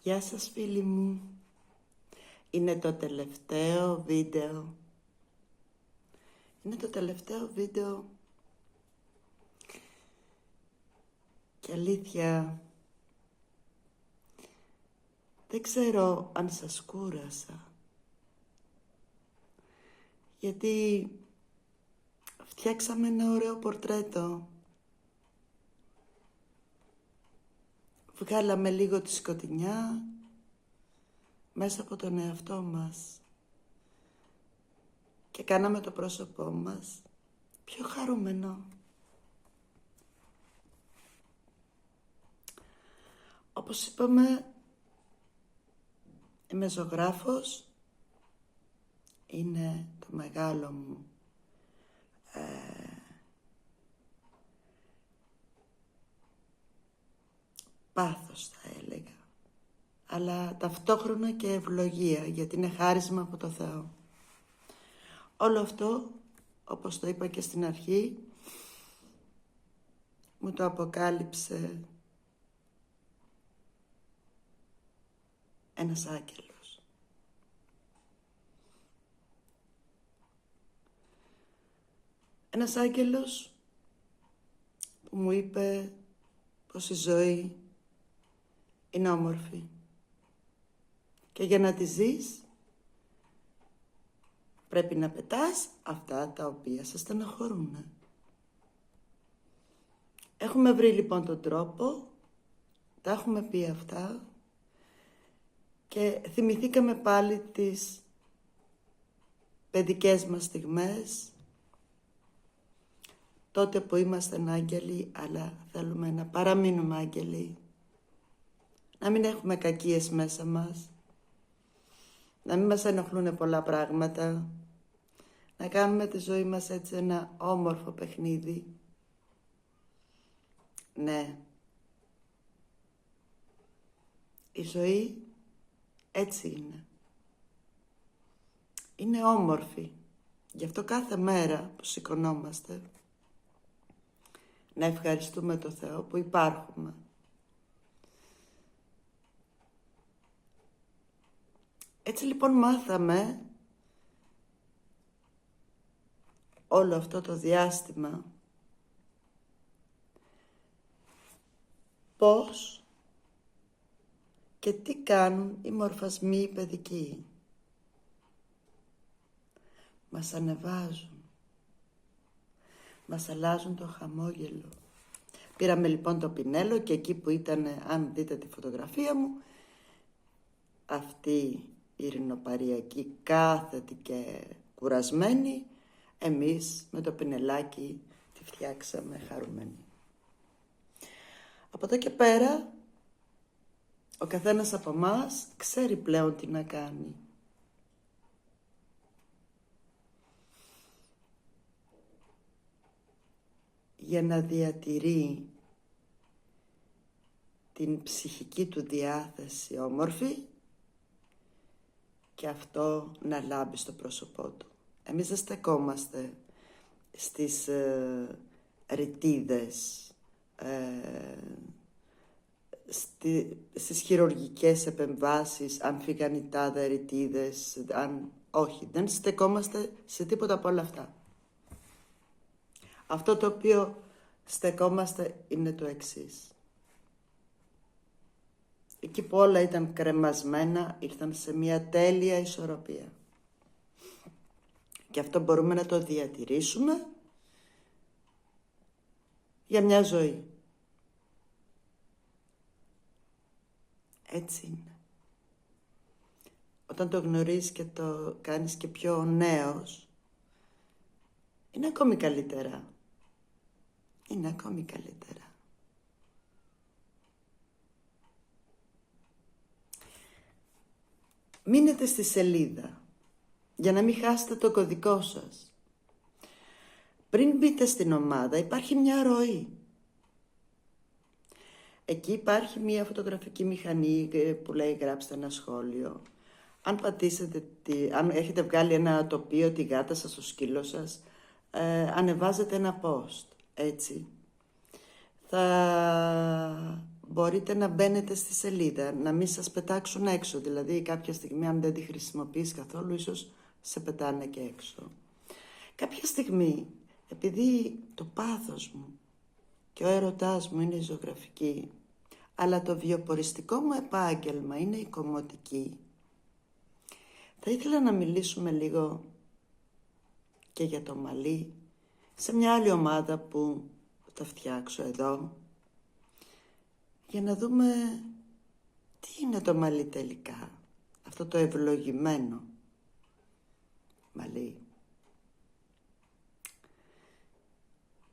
Γεια σας φίλοι μου, είναι το τελευταίο βίντεο. Και αλήθεια, δεν ξέρω αν σας κούρασα. Γιατί φτιάξαμε ένα ωραίο πορτρέτο. Βγάλαμε λίγο τη σκοτεινιά μέσα από τον εαυτό μας και κάναμε το πρόσωπό μας πιο χαρούμενο. Όπως είπαμε, είμαι ζωγράφος, είναι το μεγάλο μου πάθος θα έλεγα, αλλά ταυτόχρονα και ευλογία, γιατί είναι χάρισμα από το Θεό. Όλο αυτό, όπως το είπα και στην αρχή, μου το αποκάλυψε ένας άγγελος. Ένας άγγελος που μου είπε πως η ζωή είναι όμορφη και για να τη ζεις πρέπει να πετάς αυτά τα οποία σε στεναχωρούν. Έχουμε βρει λοιπόν τον τρόπο, τα έχουμε πει αυτά και θυμηθήκαμε πάλι τις παιδικές μας στιγμές, τότε που ήμασταν άγγελοι, αλλά θέλουμε να παραμείνουμε άγγελοι. Να μην έχουμε κακίες μέσα μας, να μην μας ενοχλούν πολλά πράγματα, να κάνουμε τη ζωή μας έτσι ένα όμορφο παιχνίδι. Ναι, η ζωή έτσι είναι. Είναι όμορφη. Γι' αυτό κάθε μέρα που σηκωνόμαστε να ευχαριστούμε το Θεό που υπάρχουμε. Έτσι λοιπόν μάθαμε όλο αυτό το διάστημα πώς και τι κάνουν οι μορφασμοί οι παιδικοί. Μας ανεβάζουν, μας αλλάζουν το χαμόγελο. Πήραμε λοιπόν το πινέλο και εκεί που ήταν, αν δείτε τη φωτογραφία μου, αυτή η ειρηνοπαριακή κάθετη και κουρασμένη, εμείς με το πινελάκι τη φτιάξαμε χαρούμενη. Από εδώ και πέρα, ο καθένας από εμάς ξέρει πλέον τι να κάνει. Για να διατηρεί την ψυχική του διάθεση όμορφη και αυτό να λάμπει στο πρόσωπό του. Εμείς δεν στεκόμαστε στις ρητίδες, στις χειρουργικές επεμβάσεις, αν φύγαν οι τάδε ρητίδες, όχι, δεν στεκόμαστε σε τίποτα από όλα αυτά. Αυτό το οποίο στεκόμαστε είναι το εξής. Εκεί που όλα ήταν κρεμασμένα, ήρθαν σε μια τέλεια ισορροπία. Και αυτό μπορούμε να το διατηρήσουμε για μια ζωή. Έτσι είναι. Όταν το γνωρίζεις και το κάνεις και πιο νέος, είναι ακόμη καλύτερα. Είναι ακόμη καλύτερα. Μείνετε στη σελίδα για να μην χάσετε το κωδικό σας. Πριν μπείτε στην ομάδα υπάρχει μια ροή. Εκεί υπάρχει μια φωτογραφική μηχανή που λέει γράψτε ένα σχόλιο. Αν πατήσετε, αν έχετε βγάλει ένα τοπίο, τη γάτα σας, το σκύλο σας, ανεβάζετε ένα post, έτσι. Θα μπορείτε να μπαίνετε στη σελίδα, να μην σας πετάξουν έξω. Δηλαδή κάποια στιγμή αν δεν τη χρησιμοποιείς καθόλου, ίσως σε πετάνε και έξω. Κάποια στιγμή, επειδή το πάθος μου και ο έρωτάς μου είναι η ζωγραφική, αλλά το βιοποριστικό μου επάγγελμα είναι η κομμωτική, θα ήθελα να μιλήσουμε λίγο και για το μαλλί σε μια άλλη ομάδα που θα φτιάξω εδώ, για να δούμε τι είναι το μαλλί τελικά, αυτό το ευλογημένο μαλλί.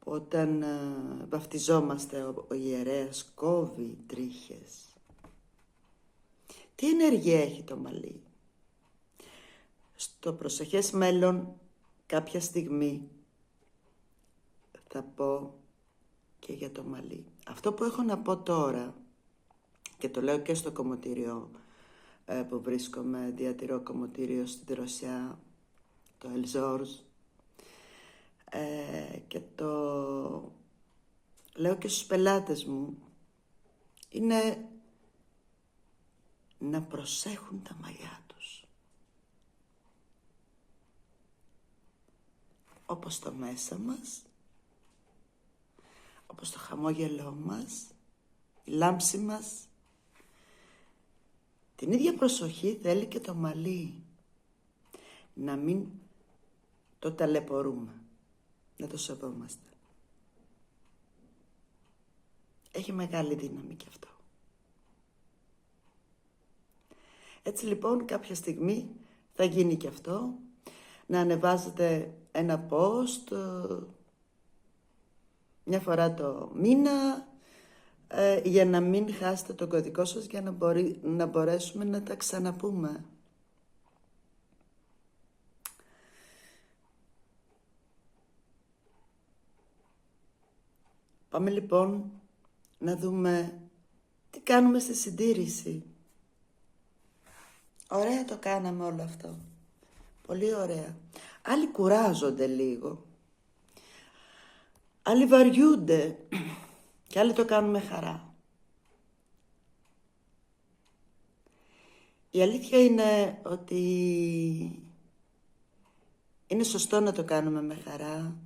Όταν βαφτιζόμαστε ο ιερέας κόβει τρίχες. Τι ενέργεια έχει το μαλλί? Στο προσεχές μέλλον κάποια στιγμή θα πω και για το μαλλί. Αυτό που έχω να πω τώρα, και το λέω και στο κομμωτήριο που βρίσκομαι, διατηρώ κομμωτήριο στην Ρωσιά, το Ελζόρζ, και το λέω και στους πελάτες μου, είναι να προσέχουν τα μαλλιά τους. Όπως το μέσα μας, όπως το χαμόγελό μας, η λάμψη μας. Την ίδια προσοχή θέλει και το μαλλί. Να μην το ταλαιπωρούμε, να το σεβόμαστε. Έχει μεγάλη δύναμη και αυτό. Έτσι λοιπόν κάποια στιγμή θα γίνει και αυτό, να ανεβάζετε ένα post μια φορά το μήνα, για να μην χάσετε τον κωδικό σας, για να μπορέσουμε να τα ξαναπούμε. Πάμε λοιπόν να δούμε τι κάνουμε στη συντήρηση. Ωραία το κάναμε όλο αυτό. Πολύ ωραία. Άλλοι κουράζονται λίγο. Άλλοι βαριούνται. Και άλλοι το κάνουν με χαρά. Η αλήθεια είναι ότι είναι σωστό να το κάνουμε με χαρά,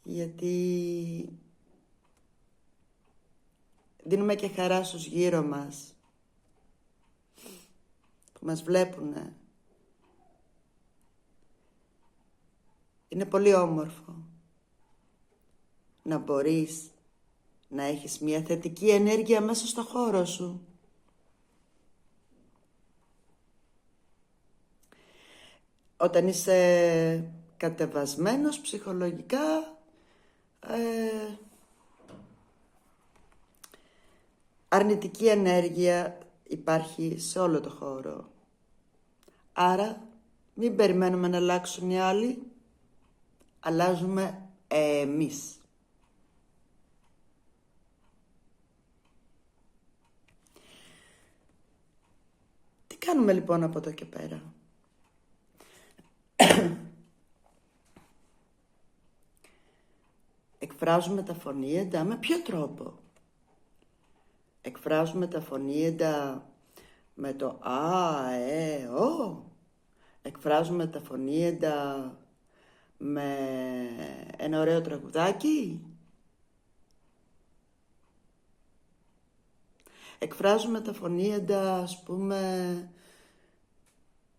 γιατί δίνουμε και χαρά στους γύρω μας που μας βλέπουνε. Είναι πολύ όμορφο να μπορείς να έχεις μια θετική ενέργεια μέσα στο χώρο σου. Όταν είσαι κατεβασμένος ψυχολογικά, αρνητική ενέργεια υπάρχει σε όλο το χώρο. Άρα μην περιμένουμε να αλλάξουν οι άλλοι, αλλάζουμε εμείς. Τι κάνουμε λοιπόν από εδώ και πέρα? Εκφράζουμε τα φωνήεντα με ποιο τρόπο? Εκφράζουμε τα φωνήεντα με το α, ο. Εκφράζουμε τα φωνήεντα με ένα ωραίο τραγουδάκι. Εκφράζουμε τα φωνήεντα, ας πούμε,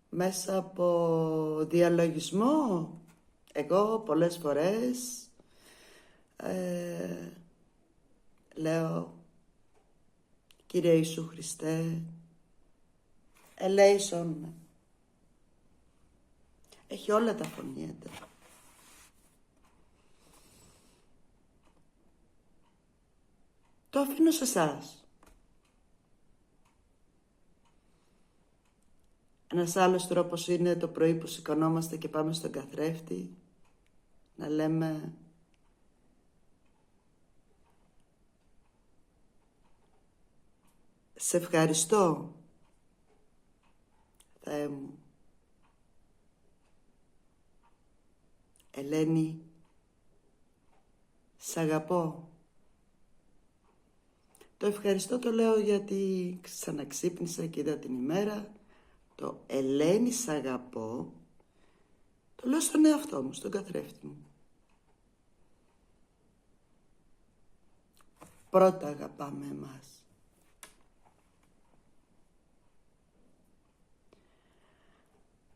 μέσα από διαλογισμό. Εγώ πολλές φορές λέω, Κύριε Ιησού Χριστέ, ελέησον με. Έχει όλα τα φωνήεντα. Το αφήνω σε εσάς. Ένας άλλος τρόπος είναι το πρωί που σηκωνόμαστε και πάμε στον καθρέφτη, να λέμε «Σε ευχαριστώ, Θεέ μου. Ελένη, σ' αγαπώ. Το ευχαριστώ το λέω γιατί ξαναξύπνησα και είδα την ημέρα. Το Ελένη σ' αγαπώ, το λέω στον εαυτό μου, στον καθρέφτη μου. Πρώτα αγαπάμε εμάς.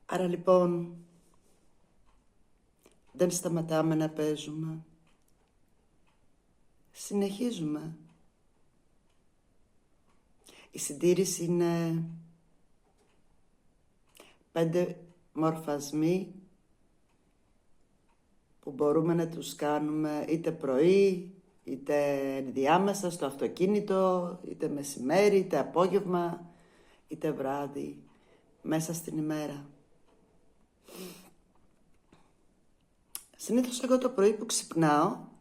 Άρα λοιπόν, δεν σταματάμε να παίζουμε. Συνεχίζουμε. Η συντήρηση είναι 5 μορφασμοί που μπορούμε να τους κάνουμε είτε πρωί, είτε ενδιάμεσα στο αυτοκίνητο, είτε μεσημέρι, είτε απόγευμα, είτε βράδυ, μέσα στην ημέρα. Συνήθως εγώ το πρωί που ξυπνάω,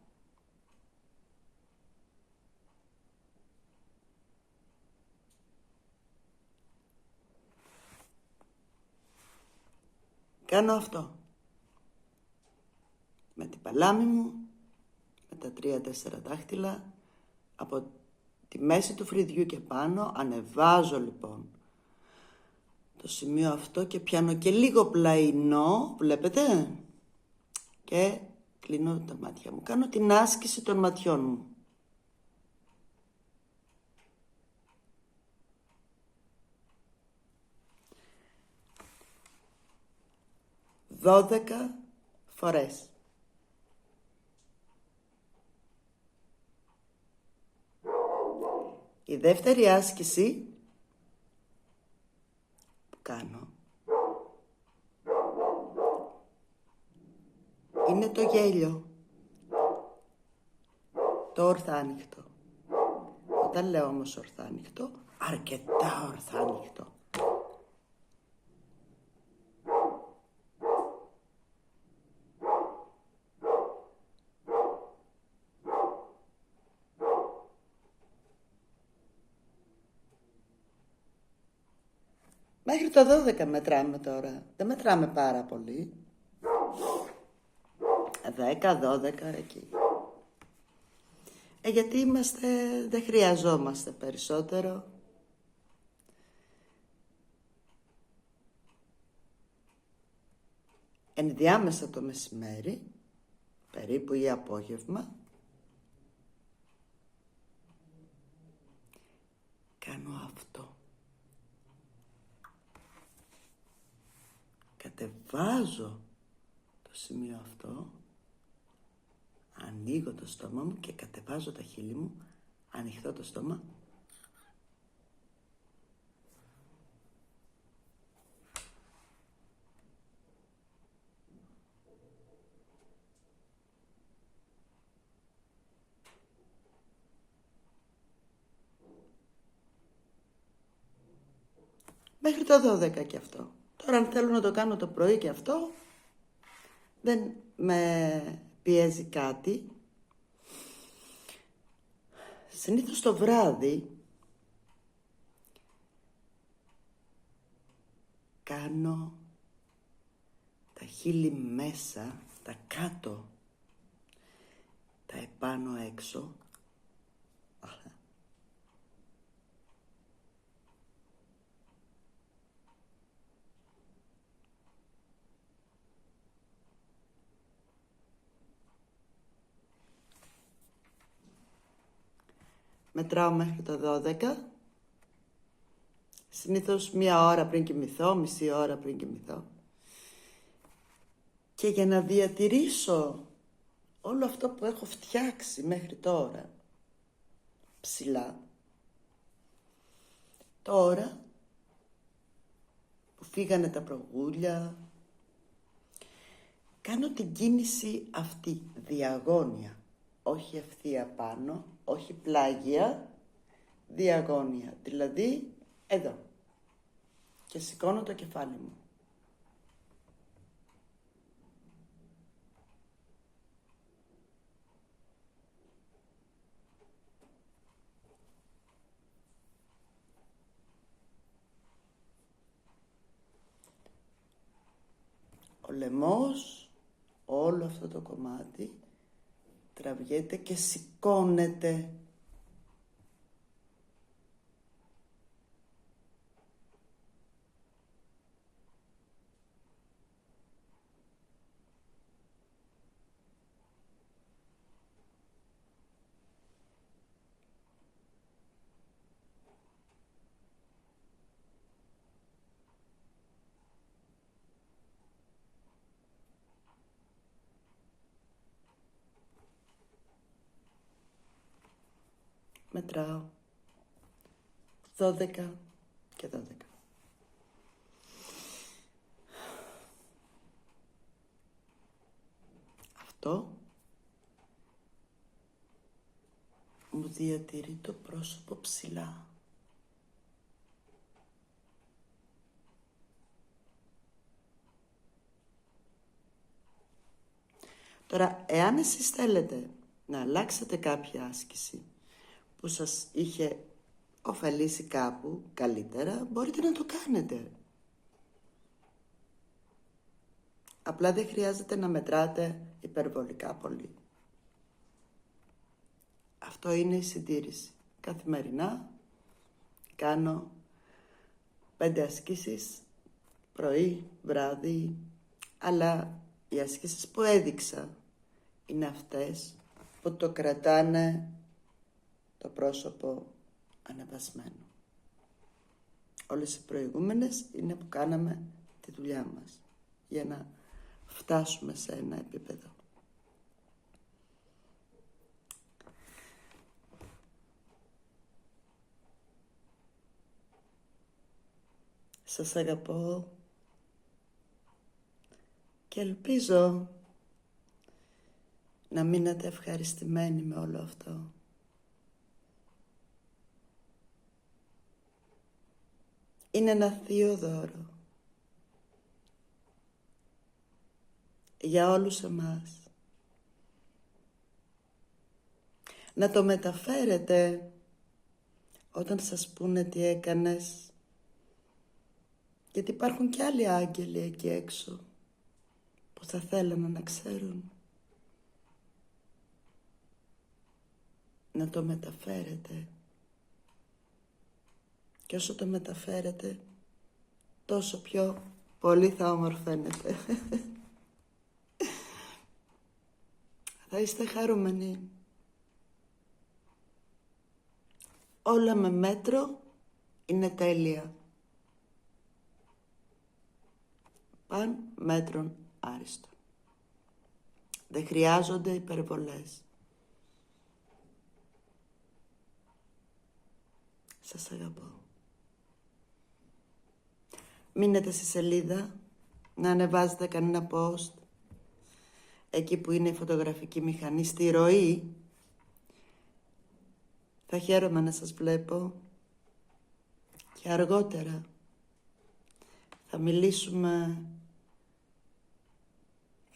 κάνω αυτό. Με την παλάμη μου, με τα 3-4 δάχτυλα, από τη μέση του φρυδιού και πάνω, ανεβάζω λοιπόν το σημείο αυτό και πιάνω και λίγο πλαϊνό, βλέπετε, και κλείνω τα μάτια μου. Κάνω την άσκηση των ματιών μου. 12 φορές. Η δεύτερη άσκηση που κάνω είναι το γέλιο, το ορθάνυχτο. Όταν λέω όμως ορθάνυχτο, αρκετά ορθάνυχτο. Μέχρι το 12 μετράμε τώρα. Δεν μετράμε πάρα πολύ. 10, 12, εκεί. Γιατί δεν χρειαζόμαστε περισσότερο. Ενδιάμεσα το μεσημέρι, περίπου ή απόγευμα, κάνω αυτό. Κατεβάζω το σημείο αυτό, ανοίγω το στόμα μου και κατεβάζω τα χείλη μου, ανοιχτό το στόμα. Μέχρι το 12 και αυτό. Τώρα αν θέλω να το κάνω το πρωί και αυτό, δεν με πιέζει κάτι. Συνήθως το βράδυ κάνω τα χείλη μέσα, τα κάτω, τα επάνω έξω. Μετράω μέχρι το 12. Συνήθως 1 ώρα πριν κοιμηθώ, μισή ώρα πριν κοιμηθώ. Και για να διατηρήσω όλο αυτό που έχω φτιάξει μέχρι τώρα ψηλά, τώρα που φύγανε τα προγούλια, κάνω την κίνηση αυτή, διαγώνια. Όχι ευθεία πάνω, όχι πλάγια, διαγώνια. Δηλαδή, εδώ. Και σηκώνω το κεφάλι μου. Ο λαιμός, όλο αυτό το κομμάτι, τραβιέται και σηκώνεται. μετράω 12 και 12. Αυτό μου διατηρεί το πρόσωπο ψηλά. Τώρα, εάν εσείς θέλετε να αλλάξετε κάποια άσκηση που σας είχε ωφελήσει κάπου καλύτερα, μπορείτε να το κάνετε. Απλά δεν χρειάζεται να μετράτε υπερβολικά πολύ. Αυτό είναι η συντήρηση. Καθημερινά κάνω 5 ασκήσεις, πρωί, βράδυ, αλλά οι ασκήσεις που έδειξα είναι αυτές που το κρατάνε το πρόσωπο ανεβασμένο. Όλες οι προηγούμενες είναι που κάναμε τη δουλειά μας για να φτάσουμε σε ένα επίπεδο. Σας αγαπώ και ελπίζω να μείνετε ευχαριστημένοι με όλο αυτό. Είναι ένα θείο δώρο για όλους εμάς. Να το μεταφέρετε όταν σας πούνε τι έκανες, γιατί υπάρχουν και άλλοι άγγελοι εκεί έξω που θα θέλανε να ξέρουν. Να το μεταφέρετε. Και όσο το μεταφέρετε, τόσο πιο πολύ θα ομορφαίνετε. Θα είστε χαρούμενοι. Όλα με μέτρο είναι τέλεια. Παν μέτρον άριστο. Δεν χρειάζονται υπερβολές. Σας αγαπώ. Μείνετε στη σελίδα, να ανεβάζετε κανένα post. Εκεί που είναι η φωτογραφική μηχανή, στη ροή. Θα χαίρομαι να σας βλέπω. Και αργότερα θα μιλήσουμε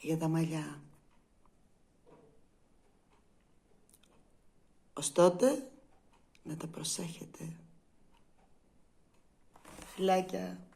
για τα μαλλιά. Ως τότε, να τα προσέχετε. Φιλάκια.